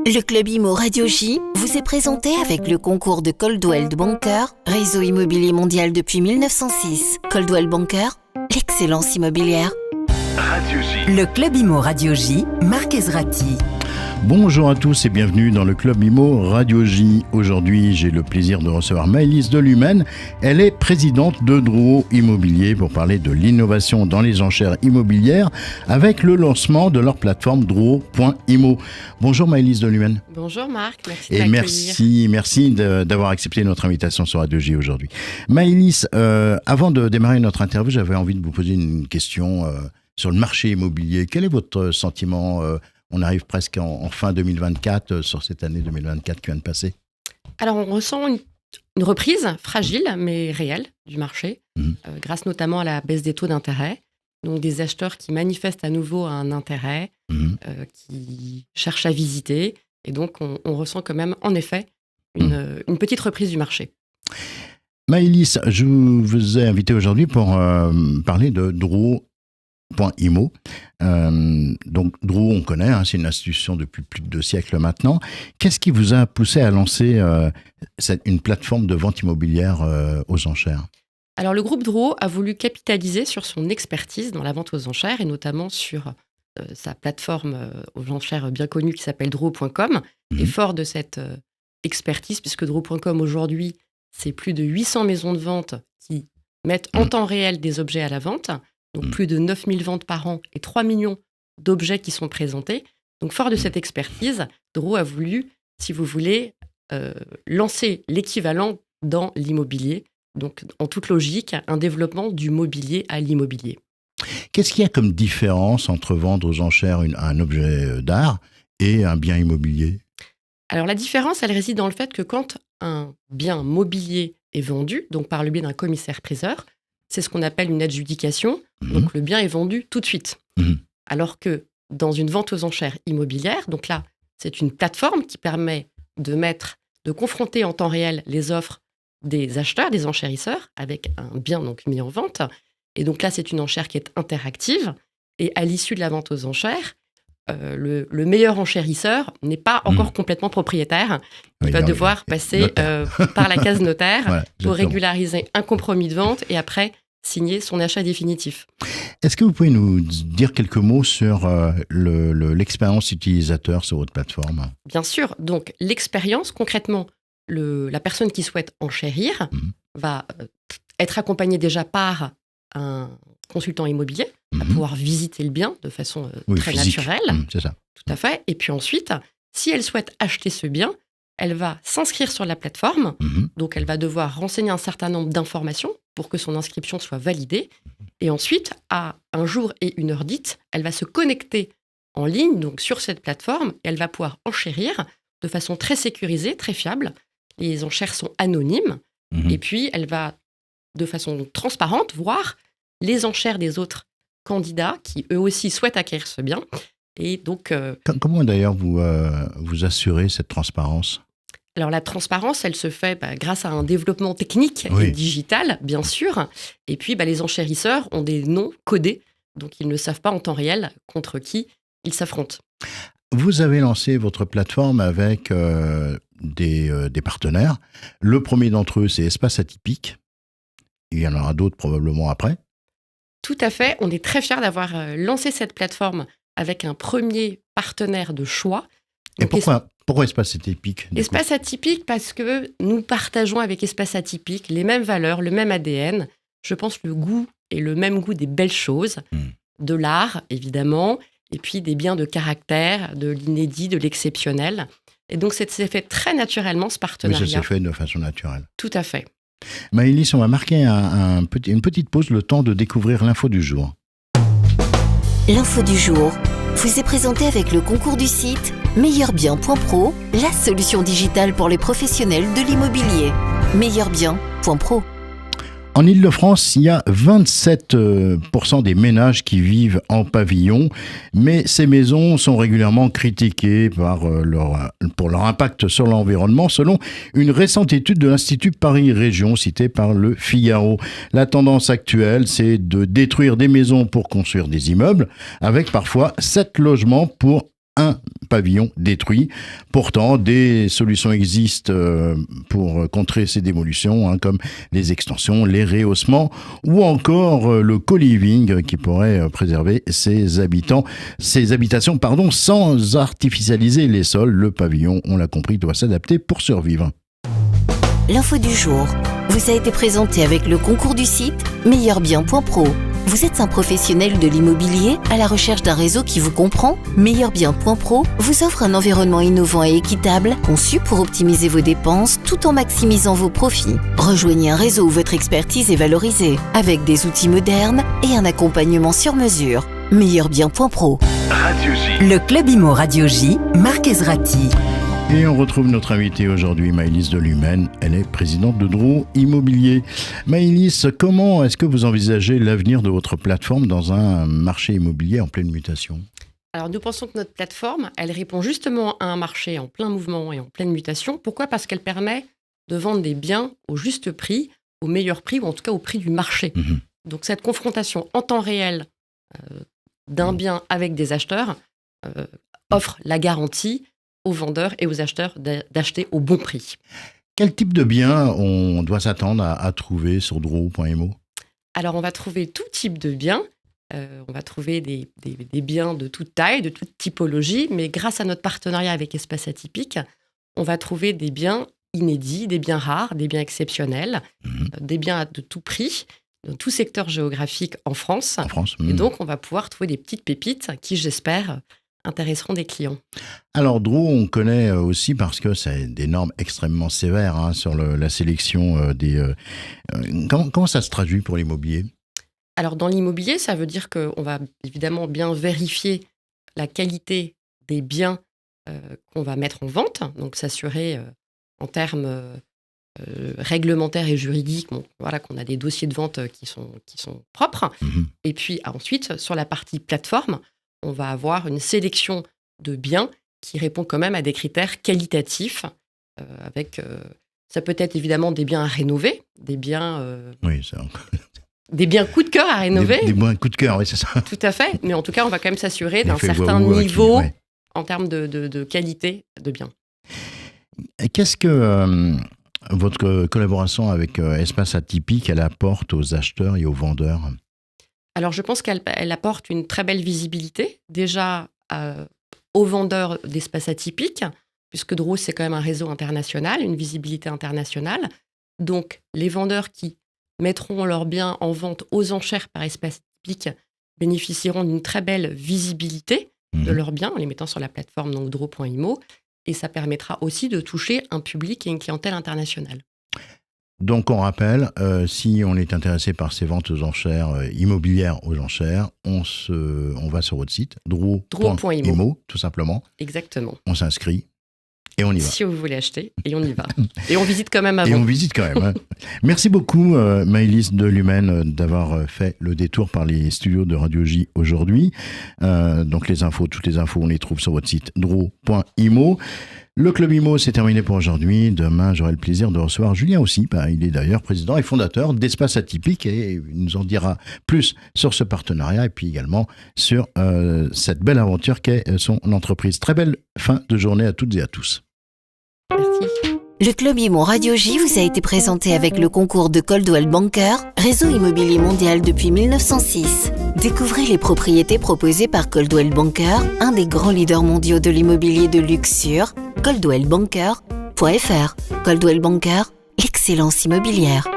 Le Club Imo Radio J vous est présenté avec le concours de Coldwell Banker, réseau immobilier mondial depuis 1906. Coldwell Banker, l'excellence immobilière. Radio J. Le Club Imo Radio J, Marc Ezrati. Bonjour à tous et bienvenue dans le Club Imo Radio J. Aujourd'hui, j'ai le plaisir de recevoir Maëlys Delumen. Elle est présidente de Drouot Immobilier pour parler de l'innovation dans les enchères immobilières avec le lancement de leur plateforme Drouot.imo. Bonjour Maëlys Delumen. Bonjour Marc, merci de Et m'accueillir. merci d'avoir accepté notre invitation sur Radio J aujourd'hui. Maëlys, avant de démarrer notre interview, j'avais envie de vous poser une question sur le marché immobilier. Quel est votre sentiment on arrive presque en fin 2024, sur cette année 2024 qui vient de passer. Alors, on ressent une reprise fragile, mais réelle du marché, grâce notamment à la baisse des taux d'intérêt. Donc, des acheteurs qui manifestent à nouveau un intérêt, qui cherchent à visiter. Et donc, on ressent quand même, en effet, une petite reprise du marché. Maëlys, je vous ai invité aujourd'hui pour parler de Drouot.imo. Donc Drouot, on connaît, c'est une institution depuis plus de 2 siècles maintenant. Qu'est-ce qui vous a poussé à lancer une plateforme de vente immobilière aux enchères ? Alors le groupe Drouot a voulu capitaliser sur son expertise dans la vente aux enchères et notamment sur sa plateforme aux enchères bien connue qui s'appelle Drouot.com. Et fort de cette expertise, puisque Drouot.com aujourd'hui, c'est plus de 800 maisons de vente qui mettent en temps réel des objets à la vente. Donc plus de 9000 ventes par an et 3 millions d'objets qui sont présentés. Donc fort de cette expertise, Drouot a voulu, si vous voulez, lancer l'équivalent dans l'immobilier. Donc en toute logique, un développement du mobilier à l'immobilier. Qu'est-ce qu'il y a comme différence entre vendre aux enchères un objet d'art et un bien immobilier ? Alors la différence, elle réside dans le fait que quand un bien mobilier est vendu, donc par le biais d'un commissaire-priseur, c'est ce qu'on appelle une adjudication. Donc, le bien est vendu tout de suite. Alors que dans une vente aux enchères immobilières, donc là, c'est une plateforme qui permet de confronter en temps réel les offres des acheteurs, des enchérisseurs, avec un bien donc mis en vente. Et donc là, c'est une enchère qui est interactive. Et à l'issue de la vente aux enchères, le meilleur enchérisseur n'est pas encore complètement propriétaire. Il va devoir passer par la case notaire voilà, pour régulariser un compromis de vente et après signer son achat définitif. Est-ce que vous pouvez nous dire quelques mots sur l'expérience utilisateur sur votre plateforme ? Bien sûr. Donc, l'expérience, concrètement, la personne qui souhaite enchérir va être accompagnée déjà par un consultant immobilier, va pouvoir visiter le bien de façon très physique. Naturelle. C'est ça. Tout à fait. Et puis ensuite, si elle souhaite acheter ce bien, elle va s'inscrire sur la plateforme. Donc, elle va devoir renseigner un certain nombre d'informations pour que son inscription soit validée. Et ensuite, à un jour et une heure dite, elle va se connecter en ligne, donc sur cette plateforme, et elle va pouvoir enchérir de façon très sécurisée, très fiable. Les enchères sont anonymes. Et puis, elle va, de façon transparente, voir les enchères des autres candidats qui, eux aussi, souhaitent acquérir ce bien. Et donc, comment d'ailleurs vous assurez cette transparence ? Alors la transparence, elle se fait grâce à un développement technique et digital, bien sûr. Et puis les enchérisseurs ont des noms codés, donc ils ne savent pas en temps réel contre qui ils s'affrontent. Vous avez lancé votre plateforme avec des partenaires. Le premier d'entre eux, c'est Espace Atypique. Il y en aura d'autres probablement après. Tout à fait. On est très fiers d'avoir lancé cette plateforme avec un premier partenaire de choix. Donc, et pourquoi Espace Atypique ? Espace Atypique parce que nous partageons avec Espace Atypique les mêmes valeurs, le même ADN. Je pense le goût est le même goût des belles choses, de l'art évidemment, et puis des biens de caractère, de l'inédit, de l'exceptionnel. Et donc, ça s'est fait très naturellement, ce partenariat. Oui, ça s'est fait de façon naturelle. Tout à fait. Maëlys, on va marquer une petite pause, le temps de découvrir l'info du jour. L'info du jour vous est présentée avec le concours du site meilleurbien.pro, la solution digitale pour les professionnels de l'immobilier. meilleurbien.pro. En Île-de-France, il y a 27% des ménages qui vivent en pavillon, mais ces maisons sont régulièrement critiquées pour leur impact sur l'environnement, selon une récente étude de l'Institut Paris Région citée par le Figaro. La tendance actuelle, c'est de détruire des maisons pour construire des immeubles, avec parfois 7 logements pour un pavillon détruit. Pourtant, des solutions existent pour contrer ces démolitions, comme les extensions, les rehaussements ou encore le co-living qui pourrait préserver ces habitations sans artificialiser les sols. Le pavillon, on l'a compris, doit s'adapter pour survivre. L'info du jour vous a été présentée avec le concours du site meilleurbien.pro. Vous êtes un professionnel de l'immobilier à la recherche d'un réseau qui vous comprend? Meilleurbien.pro vous offre un environnement innovant et équitable, conçu pour optimiser vos dépenses tout en maximisant vos profits. Rejoignez un réseau où votre expertise est valorisée, avec des outils modernes et un accompagnement sur mesure. Meilleurbien.pro. Radio J. Le Club Imo Radio J, Marc Ezrati. Et on retrouve notre invitée aujourd'hui, Maëlys Delumen. Elle est présidente de Drouot Immobilier. Maëlys, comment est-ce que vous envisagez l'avenir de votre plateforme dans un marché immobilier en pleine mutation? Alors nous pensons que notre plateforme, elle répond justement à un marché en plein mouvement et en pleine mutation. Pourquoi ? Parce qu'elle permet de vendre des biens au juste prix, au meilleur prix, ou en tout cas au prix du marché. Donc cette confrontation en temps réel d'un bien avec des acheteurs offre la garantie aux vendeurs et aux acheteurs d'acheter au bon prix. Quel type de biens on doit s'attendre à trouver sur Drouot.imo ? Alors, on va trouver tout type de biens. On va trouver des biens de toute taille, de toute typologie, mais grâce à notre partenariat avec Espace Atypique, on va trouver des biens inédits, des biens rares, des biens exceptionnels, des biens de tout prix, dans tout secteur géographique en France. Et donc, on va pouvoir trouver des petites pépites qui, j'espère, intéresseront des clients. Alors Drouot, on connaît aussi parce que c'est des normes extrêmement sévères sur la sélection des... Comment ça se traduit pour l'immobilier ? Alors dans l'immobilier, ça veut dire qu'on va évidemment bien vérifier la qualité des biens qu'on va mettre en vente, donc s'assurer en termes réglementaires et juridiques qu'on a des dossiers de vente qui sont propres. Et puis ensuite, sur la partie plateforme, on va avoir une sélection de biens qui répond quand même à des critères qualitatifs. Ça peut être évidemment des biens à rénover, des biens... des biens coup de cœur à rénover. Des biens coup de cœur, oui, c'est ça. Tout à fait. Mais en tout cas, on va quand même s'assurer d'un certain niveau en termes de qualité de biens. Qu'est-ce que votre collaboration avec Espace Atypique, elle apporte aux acheteurs et aux vendeurs ? Alors, je pense qu'elle apporte une très belle visibilité, déjà aux vendeurs d'Espace Atypique, puisque Drouot, c'est quand même un réseau international, une visibilité internationale. Donc, les vendeurs qui mettront leurs biens en vente aux enchères par Espace Atypique bénéficieront d'une très belle visibilité de leurs biens en les mettant sur la plateforme donc Drouot.imo. Et ça permettra aussi de toucher un public et une clientèle internationale. Donc on rappelle, si on est intéressé par ces ventes aux enchères, immobilières aux enchères, on va sur votre site, Drouot.imo, tout simplement. Exactement. On s'inscrit et on y va. Si vous voulez acheter, et on y va. Et on visite quand même avant. Et on visite quand même. Merci beaucoup Maëlys Delumen d'avoir fait le détour par les studios de Radio J aujourd'hui. Donc toutes les infos, on les trouve sur votre site, Drouot.imo. Le Club Imo, c'est terminé pour aujourd'hui. Demain, j'aurai le plaisir de recevoir Julien aussi. Il est d'ailleurs président et fondateur d'Espace Atypique et il nous en dira plus sur ce partenariat et puis également sur cette belle aventure qu'est son entreprise. Très belle fin de journée à toutes et à tous. Merci. Le Club Imo Radio J vous a été présenté avec le concours de Coldwell Banker, réseau immobilier mondial depuis 1906. Découvrez les propriétés proposées par Coldwell Banker, un des grands leaders mondiaux de l'immobilier de luxe sur coldwellbanker.fr. Coldwell Banker, l'excellence immobilière.